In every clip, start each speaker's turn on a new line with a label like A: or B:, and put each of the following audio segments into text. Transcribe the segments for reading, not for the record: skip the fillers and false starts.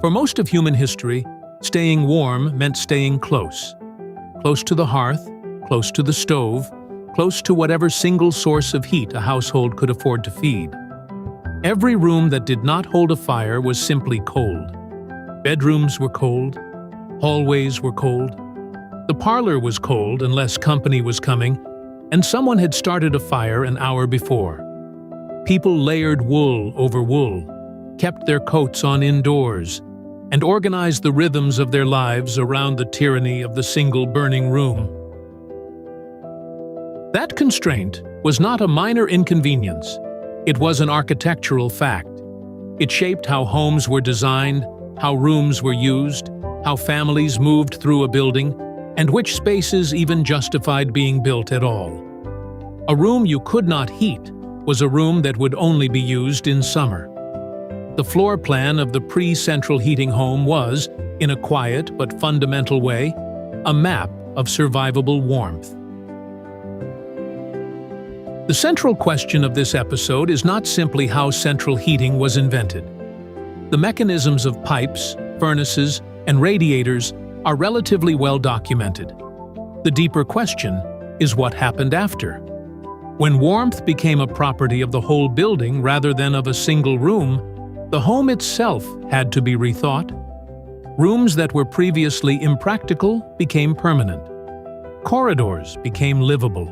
A: For most of human history, staying warm meant staying close. Close to the hearth, close to the stove, close to whatever single source of heat a household could afford to feed. Every room that did not hold a fire was simply cold. Bedrooms were cold. Hallways were cold. The parlor was cold unless company was coming, and someone had started a fire an hour before. People layered wool over wool, kept their coats on indoors, and organized the rhythms of their lives around the tyranny of the single burning room. That constraint was not a minor inconvenience. It was an architectural fact. It shaped how homes were designed, how rooms were used, how families moved through a building, and which spaces even justified being built at all. A room you could not heat was a room that would only be used in summer. The floor plan of the pre-central heating home was, in a quiet but fundamental way, a map of survivable warmth. The central question of this episode is not simply how central heating was invented. The mechanisms of pipes, furnaces, and radiators are relatively well documented. The deeper question is what happened after. When warmth became a property of the whole building rather than of a single room, the home itself had to be rethought. Rooms that were previously impractical became permanent. Corridors became livable.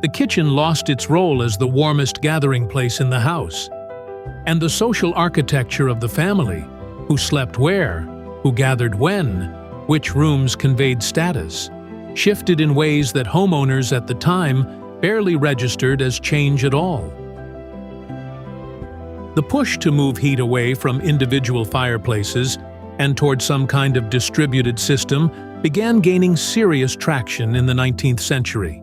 A: The kitchen lost its role as the warmest gathering place in the house. And the social architecture of the family, who slept where, who gathered when, which rooms conveyed status, shifted in ways that homeowners at the time barely registered as change at all. The push to move heat away from individual fireplaces and toward some kind of distributed system began gaining serious traction in the 19th century.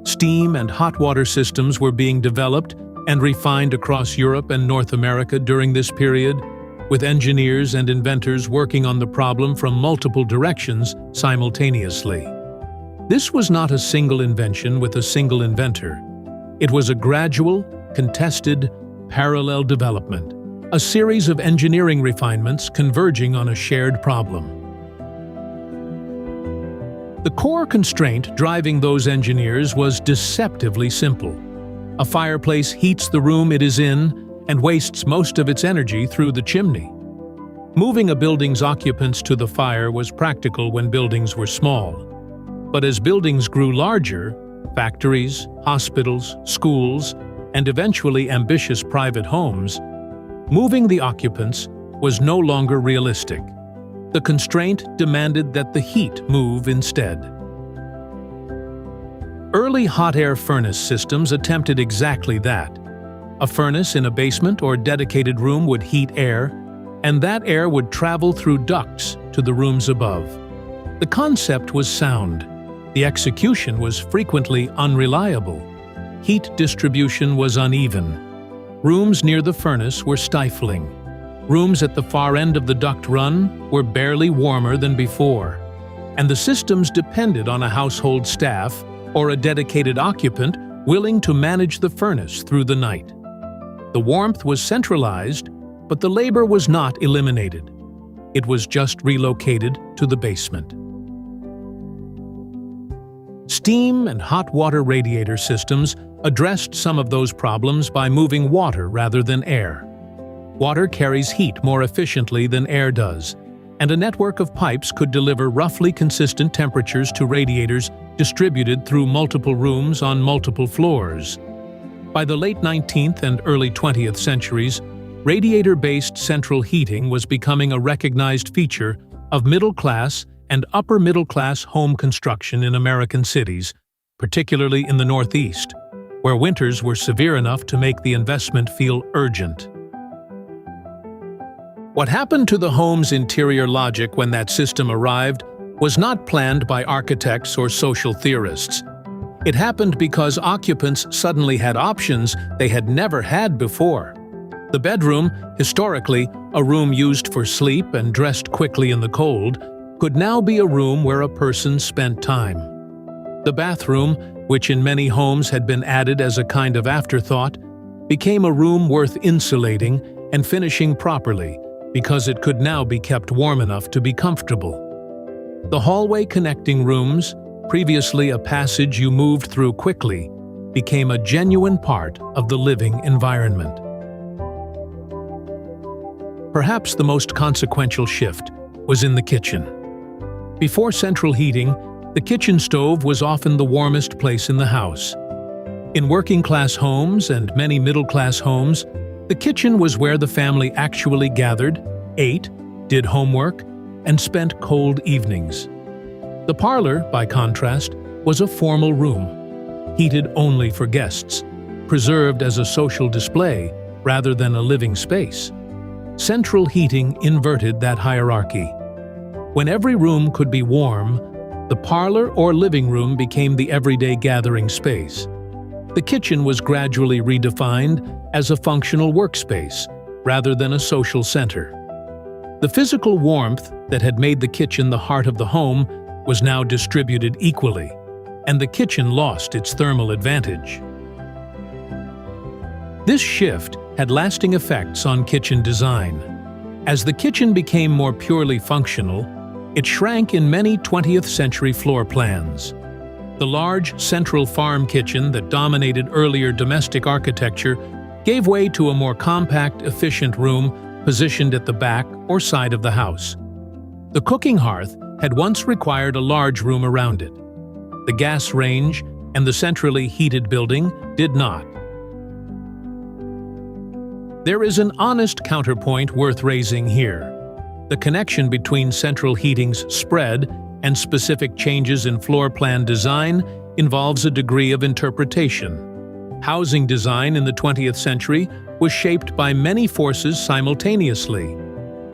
A: Steam and hot water systems were being developed and refined across Europe and North America during this period, with engineers and inventors working on the problem from multiple directions simultaneously. This was not a single invention with a single inventor. It was a gradual, contested, parallel development, a series of engineering refinements converging on a shared problem. The core constraint driving those engineers was deceptively simple. A fireplace heats the room it is in and wastes most of its energy through the chimney. Moving a building's occupants to the fire was practical when buildings were small. But as buildings grew larger, factories, hospitals, schools, and eventually ambitious private homes, moving the occupants was no longer realistic. The constraint demanded that the heat move instead. Early hot air furnace systems attempted exactly that. A furnace in a basement or dedicated room would heat air, and that air would travel through ducts to the rooms above. The concept was sound. The execution was frequently unreliable. Heat distribution was uneven. Rooms near the furnace were stifling. Rooms at the far end of the duct run were barely warmer than before. And the systems depended on a household staff or a dedicated occupant willing to manage the furnace through the night. The warmth was centralized, but the labor was not eliminated. It was just relocated to the basement. Steam and hot water radiator systems addressed some of those problems by moving water rather than air. Water carries heat more efficiently than air does, and a network of pipes could deliver roughly consistent temperatures to radiators distributed through multiple rooms on multiple floors. By the late 19th and early 20th centuries, radiator-based central heating was becoming a recognized feature of middle-class and upper-middle-class home construction in American cities, particularly in the Northeast, where winters were severe enough to make the investment feel urgent. What happened to the home's interior logic when that system arrived was not planned by architects or social theorists. It happened because occupants suddenly had options they had never had before. The bedroom, historically a room used for sleep and dressed quickly in the cold, could now be a room where a person spent time. The bathroom, which in many homes had been added as a kind of afterthought, became a room worth insulating and finishing properly, because it could now be kept warm enough to be comfortable. The hallway connecting rooms, previously a passage you moved through quickly, became a genuine part of the living environment. Perhaps the most consequential shift was in the kitchen. Before central heating, the kitchen stove was often the warmest place in the house. In working-class homes and many middle-class homes, the kitchen was where the family actually gathered, ate, did homework, and spent cold evenings. The parlor, by contrast, was a formal room, heated only for guests, preserved as a social display rather than a living space. Central heating inverted that hierarchy. When every room could be warm, the parlor or living room became the everyday gathering space. The kitchen was gradually redefined as a functional workspace rather than a social center. The physical warmth that had made the kitchen the heart of the home was now distributed equally, and the kitchen lost its thermal advantage. This shift had lasting effects on kitchen design. As the kitchen became more purely functional, it shrank in many 20th century floor plans. The large central farm kitchen that dominated earlier domestic architecture gave way to a more compact, efficient room positioned at the back or side of the house. The cooking hearth had once required a large room around it. The gas range and the centrally heated building did not. There is an honest counterpoint worth raising here. The connection between central heating's spread and specific changes in floor plan design involves a degree of interpretation. Housing design in the 20th century was shaped by many forces simultaneously: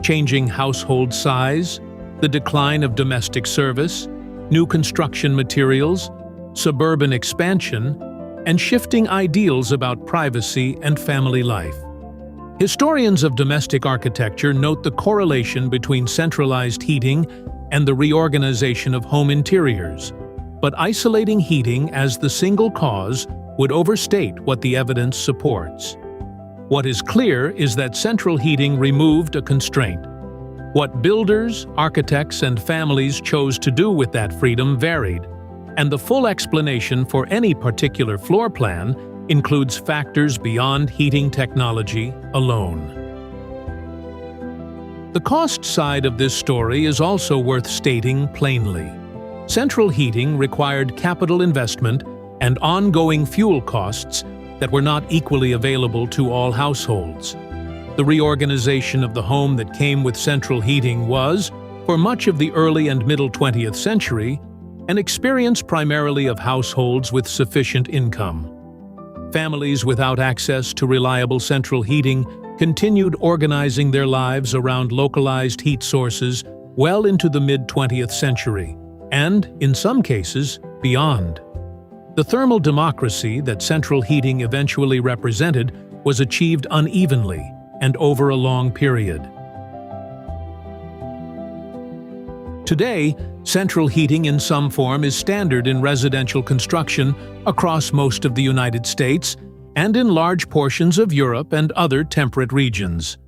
A: changing household size, the decline of domestic service, new construction materials, suburban expansion, and shifting ideals about privacy and family life. Historians of domestic architecture note the correlation between centralized heating and the reorganization of home interiors, but isolating heating as the single cause would overstate what the evidence supports. What is clear is that central heating removed a constraint. What builders, architects, and families chose to do with that freedom varied, and the full explanation for any particular floor plan includes factors beyond heating technology alone. The cost side of this story is also worth stating plainly. Central heating required capital investment and ongoing fuel costs that were not equally available to all households. The reorganization of the home that came with central heating was, for much of the early and middle 20th century, an experience primarily of households with sufficient income. Families without access to reliable central heating continued organizing their lives around localized heat sources well into the mid-20th century, and, in some cases, beyond. The thermal democracy that central heating eventually represented was achieved unevenly and over a long period. Today, central heating in some form is standard in residential construction across most of the United States and in large portions of Europe and other temperate regions.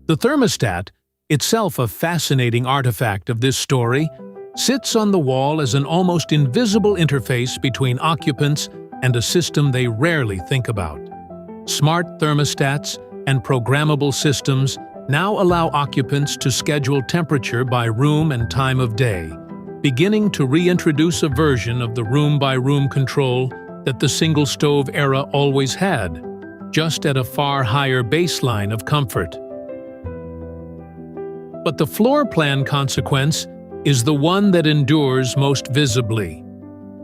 A: The thermostat, itself a fascinating artifact of this story, sits on the wall as an almost invisible interface between occupants and a system they rarely think about. Smart thermostats and programmable systems now allow occupants to schedule temperature by room and time of day, beginning to reintroduce a version of the room-by-room control that the single-stove era always had, just at a far higher baseline of comfort. But the floor plan consequence is the one that endures most visibly.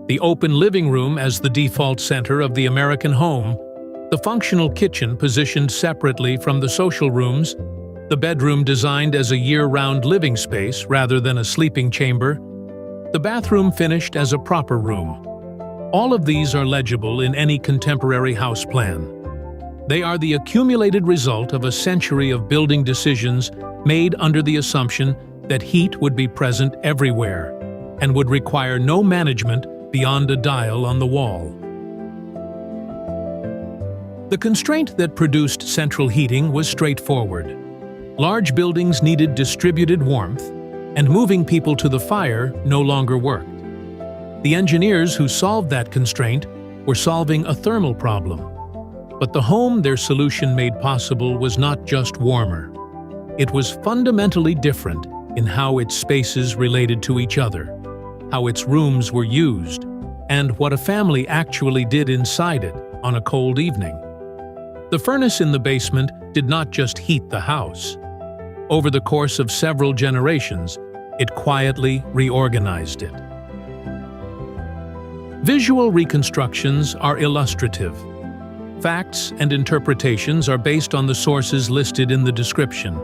A: The open living room as the default center of the American home, the functional kitchen positioned separately from the social rooms, the bedroom designed as a year-round living space rather than a sleeping chamber, the bathroom finished as a proper room. All of these are legible in any contemporary house plan. They are the accumulated result of a century of building decisions made under the assumption that heat would be present everywhere and would require no management beyond a dial on the wall. The constraint that produced central heating was straightforward. Large buildings needed distributed warmth, and moving people to the fire no longer worked. The engineers who solved that constraint were solving a thermal problem. But the home their solution made possible was not just warmer. It was fundamentally different in how its spaces related to each other, how its rooms were used, and what a family actually did inside it on a cold evening. The furnace in the basement did not just heat the house. Over the course of several generations, it quietly reorganized it. Visual reconstructions are illustrative. Facts and interpretations are based on the sources listed in the description.